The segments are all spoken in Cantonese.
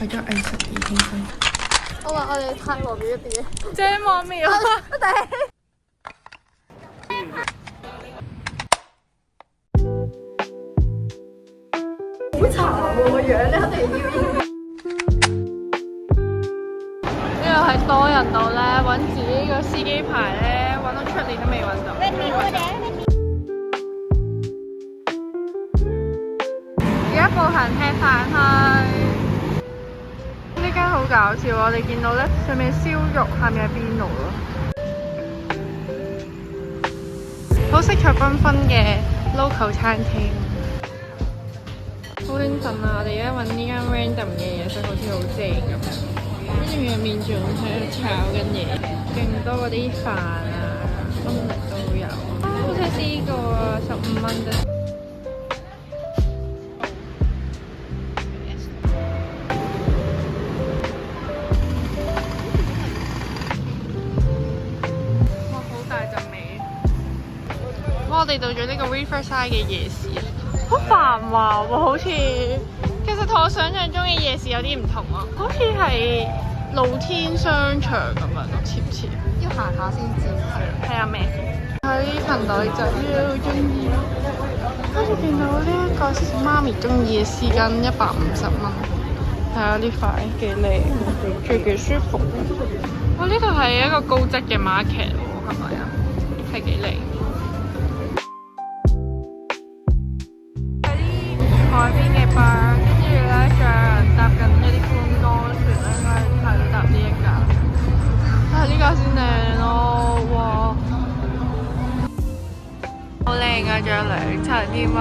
為咗藝術而興奮。我話我哋泰國表一啲嘢，這麼妙！我哋好慘喎個樣，你肯定要。呢度係多人度咧，揾自己個司機牌咧，揾到出年都未揾到。而家步行吃飯去。呢間好搞笑，我哋見到咧上面燒肉，下面係邊爐咯，好適合繽紛嘅 local 餐廳。好興奮啊！我哋而家揾呢間 random 嘅嘢食，好似好正咁樣。跟住入面仲喺度炒緊嘢，勁多嗰啲飯啊、冬力都有。好想試呢個啊，15蚊啫。哇！好大陣味。哇！我哋到咗呢個 Riverside 嘅夜市，好繁華喎，好似其實同我想象中嘅夜市有啲唔同啊，好似係露天商場咁樣咯，似唔似？要行下先知。睇下咩先？喺裙袋仔好中意，跟住見到呢一個媽咪中意嘅絲巾150蚊，睇下呢塊幾靚，着幾舒服。我呢度係一個高質嘅 market 喎，係咪啊？係幾靚。海邊嘅 bar，跟住咧仲有人搭緊一啲觀光船咧，應該係搭呢一架。呢架先靚咯，哇！好靚啊，仲有2層添啊！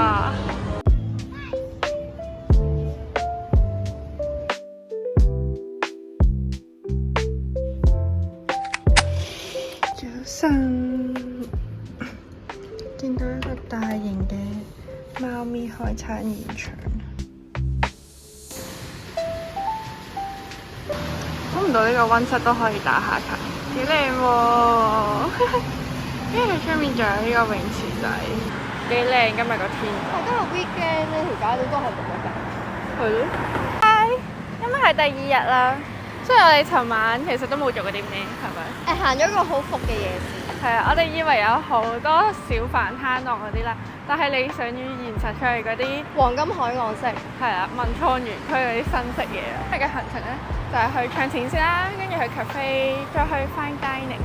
早晨，見到一個大型嘅貓咪海產現場，估唔到呢個溫室都可以打下卡，幾靚喎！跟住出面仲有呢個泳池仔，幾靚今日個天。但今日 weekend 呢條街都係咁樣㗎。係咯。嗨，今日係第2日啦，所以我哋尋晚其實都冇做過啲咩，係咪？行咗個好伏嘅夜市。係啊，我哋以為有好多小販攤檔嗰啲啦，但係你上於現實出嚟嗰啲黃金海岸式，係啊，文創園區嗰啲新式嘢啊。今日嘅行程咧就係去唱錢先啦，跟住去 cafe，再去 fine dining，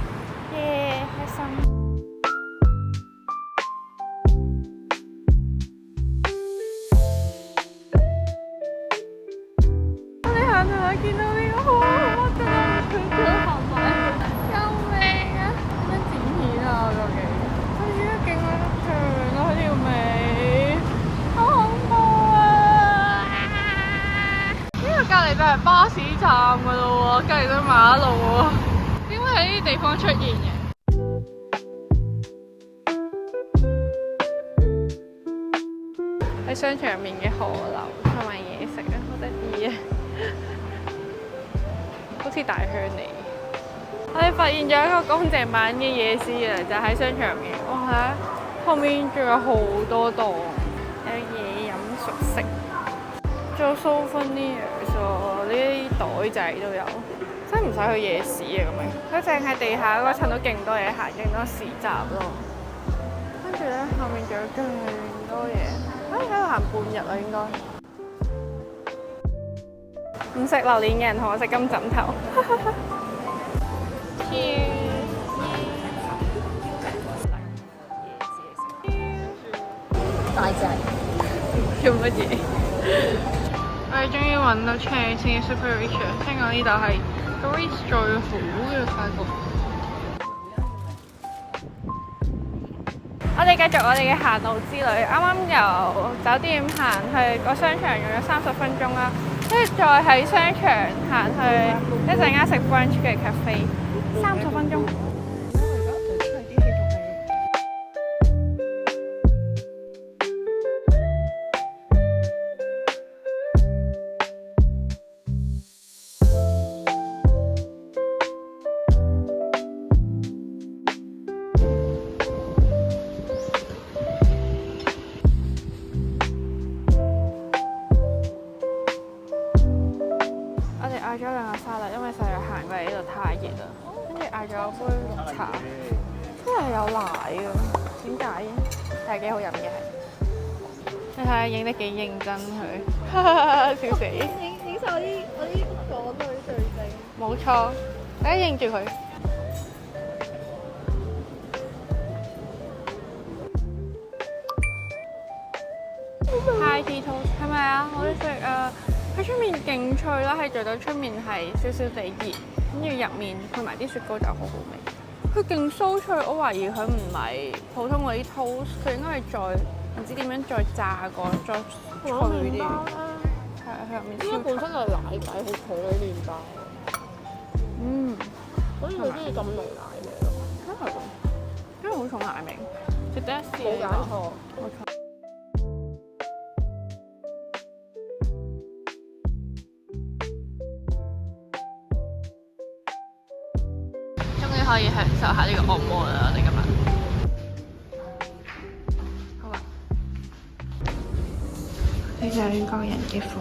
耶，開心！我哋行下見到呢個好核突啊！佢行埋，救命啊！點樣剪片啊？究竟佢而家勁喺度長啊！佢條尾好恐怖啊！呢個隔離就係巴士站噶咯喎，隔離就係馬路喎。點會喺呢啲地方出現嘅？喺商場入面嘅河流同埋嘢食啊，好得意啊！好似大鄉里。我哋發現咗一個乾淨版嘅夜市啊，就喺商場入面。哇！後面仲有好多檔，有嘢飲熟食，仲有 souvenirs 喎，呢啲袋仔都有，真係唔使去夜市啊咁樣。佢淨係地下嗰層都勁多嘢行，勁多市集咯。跟住咧，後面仲有勁多嘢，可以喺度行半日啦應該。唔食榴蓮嘅人同我食金枕頭。大隻。做乜嘢？我哋終於揾到 Chang's Super Rich， 聽講呢度係 Greece 最好嘅泰國。我哋繼續我哋嘅行路之旅，啱啱由酒店行去個商場用咗30分鐘啦，跟住再喺商場行去一陣間食 brunch 嘅 cafe，30分鐘。熱啊！跟住嗌咗杯綠茶，真係有奶嘅，點解嘅？係幾好飲嘅係。你睇下影得幾認真佢，笑死！影晒我啲港女最正。冇錯，大家認住佢。High tea toast 係咪啊？我哋食啊！喺出面勁脆啦，係做到出面係少少地熱，跟住入面配埋啲雪糕就好好味。佢勁酥脆，我懷疑佢唔係普通嗰啲 toast，佢應該係再唔知點樣再炸過，再脆啲。係啊，佢入面超。因為本身係奶仔，好脆嗰啲麵包。嗯，所以佢中意咁濃奶味咯。真係喎，因為好重奶味，值得一試。冇揀錯，冇錯。可以享受下呢個按摩啦，我哋今日。好啊。呢就係呢個人嘅房，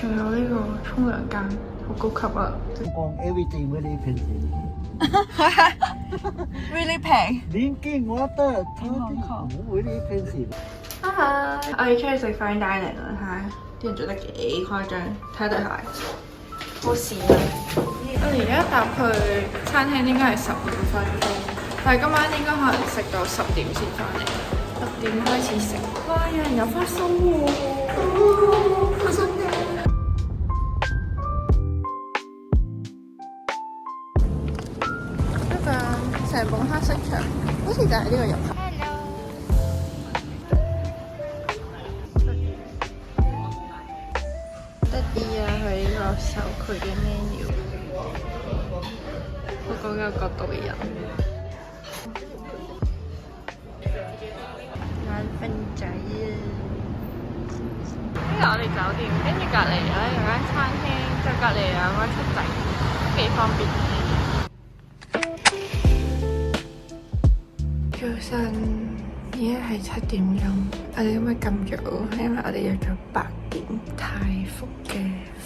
仲有呢個沖涼間，好高級啊！講 everything really fancy。Really 平。Drinking water，好 really fancy。我哋出去食 fine dining 啦，睇下啲人做得幾誇張，睇下對鞋。好試啊！我哋而家搭去餐廳應該係15分鐘，但係今晚應該可能食到10點先翻嚟。10點開始食。哇！有人有花生喎，花生嘅。一個成本黑色牆，好似就係呢個入口。得意啊！佢呢個手佢嘅 menu， 好講究角度嘅人。眼瞓仔啊！呢個我哋酒店，跟住隔離咧有間餐廳，就隔離有個出仔，都幾方便。早晨，而家係7點鐘，我哋今日咁早，因為我哋約咗8點泰服嘅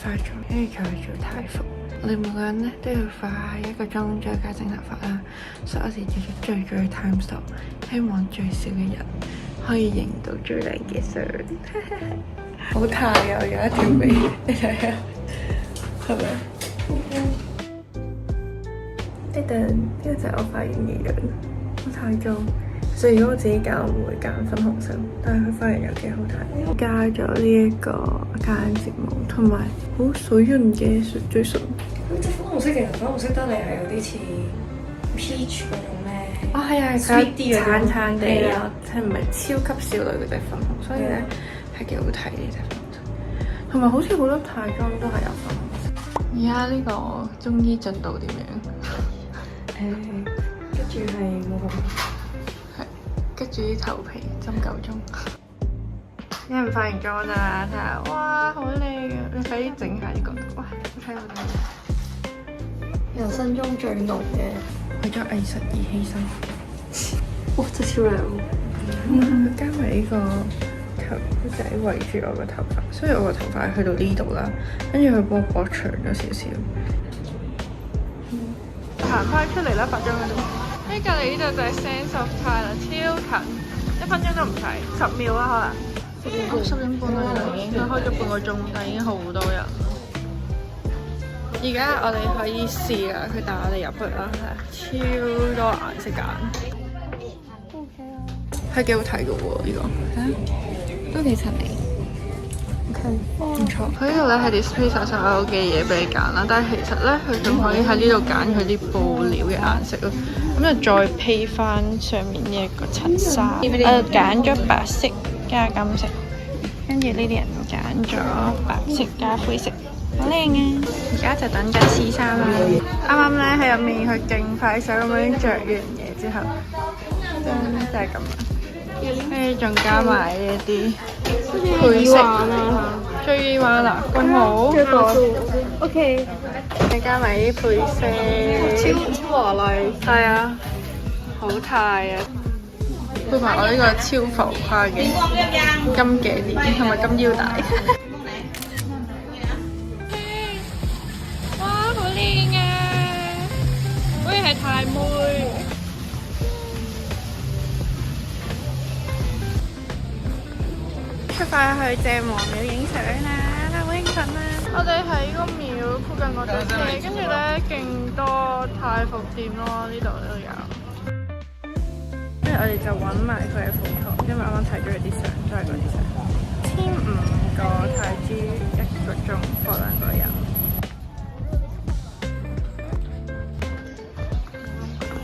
化妝，跟住就去做泰服。我哋每個人咧都要化1個鐘，再加整頭髮啦。所以我哋叫咗最早嘅 time slot， 希望最少嘅人可以影到最靚嘅相。好太啊！有一條尾，你睇下，係咪？呢個就係我髮型嘅樣，好太妝。所以如果我自己揀，我唔會揀粉紅色，但係佢髮型又幾好睇。加咗呢一個間睫毛，同埋好水潤嘅嘴唇。隻粉紅色其實粉紅色得嚟係有啲似 peach 嗰種咩？哦，係啊，係橙橙地啊，係唔係超級少女嗰隻粉紅？所以咧係幾好睇呢隻粉紅色。同埋好似好多泰妝都係有粉紅色。而家呢個中醫進度點樣？跟住係冇咁。跟住啲頭皮針夠鐘，有人化完妝啦，睇下，哇，好靚啊！你快啲整下呢個，哇，好睇好睇！人生中最濃嘅，為咗藝術而犧牲。哇，真係超靚喎！加埋呢個頭仔圍住我個頭髮，所以我個頭髮去到呢度啦，跟住佢幫我撥長咗少少。行翻出嚟啦，化妝嗰度。喺隔離呢度就係 Sense of Thai 啦，超近，1分鐘都唔使，10秒啦可能。10點半啦已經，佢開咗半個鐘，但係已經好多人。而家我哋可以試啦，佢帶我哋入去啦，係超多顏色揀。OK 啊，係幾好睇嘅喎呢個，都幾襯你。唔錯，佢呢度咧係 display 晒所有嘅嘢俾你揀啦，但係其實咧佢仲可以喺呢度揀佢啲布料嘅顏色咯，咁就再配翻上面呢一個襯衫。我就揀咗白色加金色，跟住呢啲人揀咗白色加灰色，好靚啊！而家就等緊試衫啦，啱啱咧喺入面佢勁快手咁樣着完嘢之後，就係咁啦。跟住仲加埋呢啲配色，最華啦，君豪，最薄，OK，再加埋啲配色，超華麗，係啊，好泰啊！配埋我呢個超浮誇嘅金頸鏈同埋金腰帶，哇，好靚啊！太妹。出發去鄭王廟影相啦，好興奮啦！我哋喺個廟附近落咗車，跟住咧勁多泰服店咯，呢度都有。跟住我哋就揾埋佢嘅 photo，因為啱啱睇咗佢啲相，都係嗰啲相。15個泰銖1個鐘，2個人。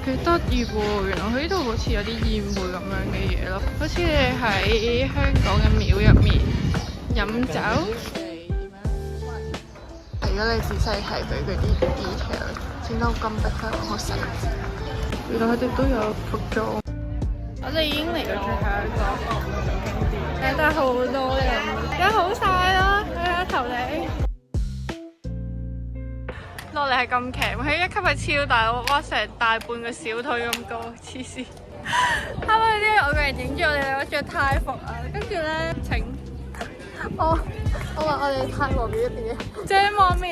幾得意喎！原來佢呢度好似有啲宴會咁樣嘅嘢咯，好似你喺香港嘅廟入面飲酒。如果你仔細睇佢嗰啲 detail， 整到咁逼真好細緻。原來佢哋都有服裝。我哋已經嚟到最後一個景點，但係好多人，而家好曬咯，睇下頭頂。落嚟係咁強，佢一級係超大，哇！成大半個小腿咁高，黐線。啱啱啲外國人影住我哋兩個着泰服啊，跟住咧請我話我哋泰王廟一邊嘅鄭王廟，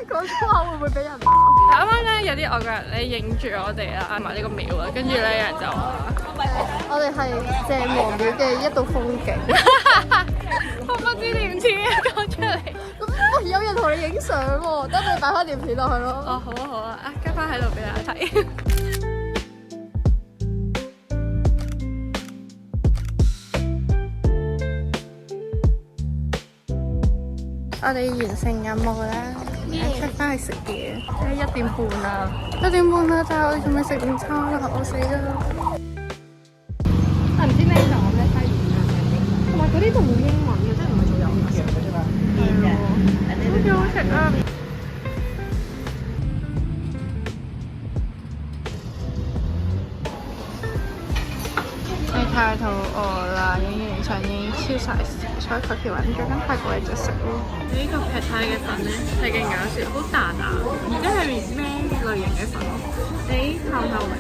講粗口會唔會俾人鬧？啱啱咧有啲外國人咧影住我哋啦，埋呢個廟啊，跟住咧有人就話我哋係鄭王廟嘅一道風景。我不知點似講出嚟。咁有人同你影相喎，等你擺翻條片落去咯。哦，好啊好啊，加翻喺度俾大家睇。我哋完成任務啦，出翻去食嘢，1點半啦，1點半啦，但係我哋仲未食午餐啊，我死啦！唔知咩就咩西語啊，同埋佢呢度冇英文嘅，即係唔係做遊客嘅啫嘛。好似好食啊！你太肚餓啦，影完相已經超晒時，所以求其揾咗間泰國嘢就食咯。呢個劈泰嘅粉咧係勁搞笑，好彈牙，唔知係咩類型嘅粉？你透透明。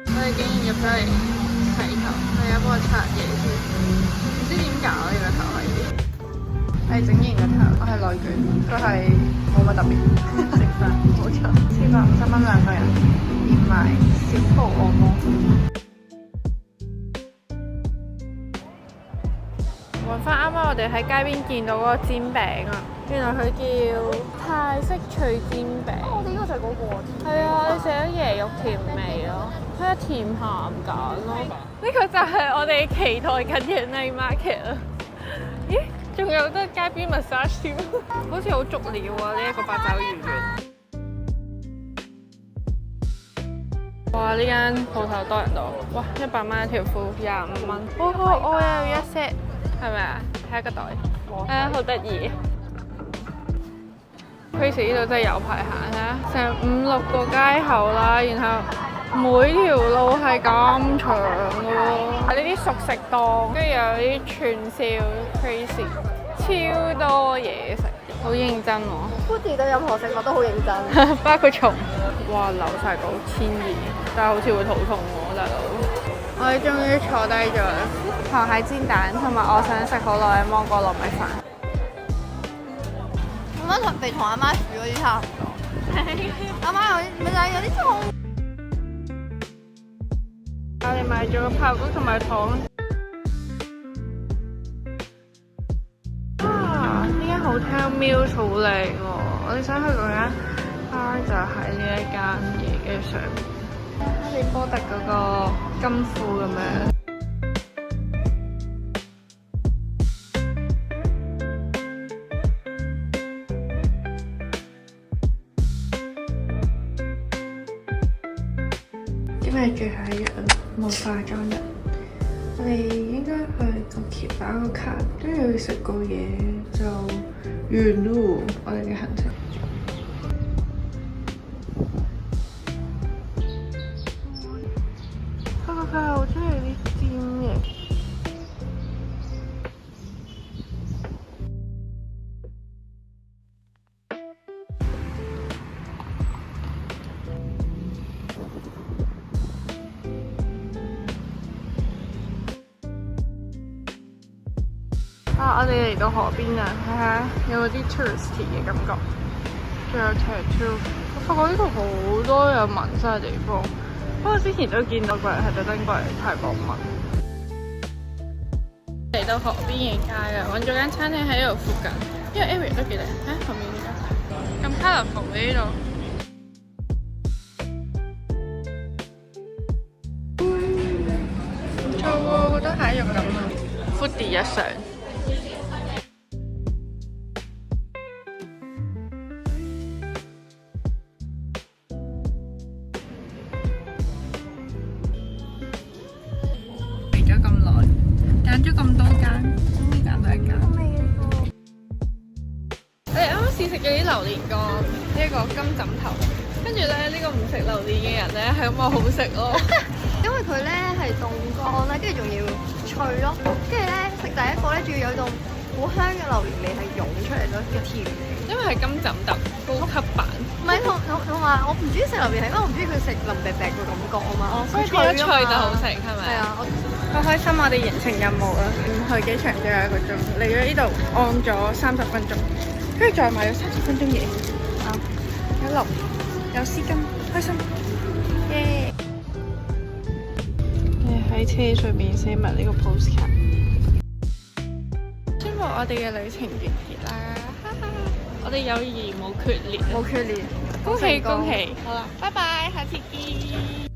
我哋竟然入咗嚟洗頭，佢有幫我擦嘢先，唔知點搞呢個頭係點。係整完個頭，我係內卷，佢係冇乜特別。食飯冇錯，750蚊2個人，連埋小布按摩。揾翻啱啱我哋喺街邊見到嗰個煎餅啊，原來佢叫泰式脆煎餅。我哋呢個就係嗰個。係啊，你食咗椰肉甜味咯，睇下甜鹹揀咯。呢個就係我哋期待緊嘅 night market 啊！咦？仲有得街邊 massage 添，好似好足料啊！呢一個八爪魚丸。哇！呢間鋪頭多人到，哇！100蚊一條褲，25蚊。好可愛啊！有一 set 係咪啊？睇一個袋，好得意。Crazy 呢度真係有排行啦，成5、6個街口啦，然後每條路係咁長嘅喎。呢啲熟食檔，跟住有啲串燒 ，Crazy 超多嘢食，好認真喎。Foodie 對任何食物都好認真，包括蟲。哇！流晒稿，1200，但係好似會肚痛喎，大佬。我哋終於坐低咗啦，螃蟹煎蛋同埋我想食好耐嘅芒果糯米飯。咁樣同阿媽煮嗰啲差唔多。阿媽有啲咪就係有啲葱。我哋買咗個爆谷同埋糖。啊！呢間 Hotel Muse 好靚喎，我哋想去嗰間 bar 就喺呢一間嘢嘅上面，哈利波特嗰個金庫咁樣。今日最後一日啦，冇化妝日。我哋應該去個橋打個卡，跟住去食個嘢就完咯。我哋嘅行程。不過佢好中意啲尖嘅。啊！我哋嚟到河邊啊，睇下有冇啲 touristy 嘅感覺。仲有 tattoo，我發覺呢度好多有紋身嘅地方。不過之前都見到過人係特登過嚟泰國紋。嚟到河邊嘅街啊，揾咗間餐廳喺呢度附近，因為 area 都幾靚。後面呢間咁 colourful 嘅呢度。唔錯喎，好多蟹肉咁啊 ！Foodie 日常。揀咗咁多間，終於揀到一間。我哋啱啱試食咗啲榴蓮乾，呢一個金枕頭。跟住咧，呢個唔食榴蓮嘅人咧係咁話好食咯，因為佢咧係凍乾啦，跟住仲要脆咯，跟住咧食第一個咧仲要有種好香嘅榴蓮味係湧出嚟咯嘅甜味。因為係金枕頭高級版。唔係同埋我唔中意食榴蓮係因為我唔中意佢食腍啤啤嘅感覺啊嘛。所以變咗脆就好食係咪？係啊，好開心！我哋完成任務啦，唔去機場仲有1個鐘，嚟咗呢度按咗30分鐘，跟住再買咗30分鐘嘢，有流有絲巾，開心！耶！喺車上面寫埋呢個 postcard，宣布我哋嘅旅程完結啦！我哋友誼冇決裂，冇缺裂，恭喜恭喜！好啦，拜拜，下次見。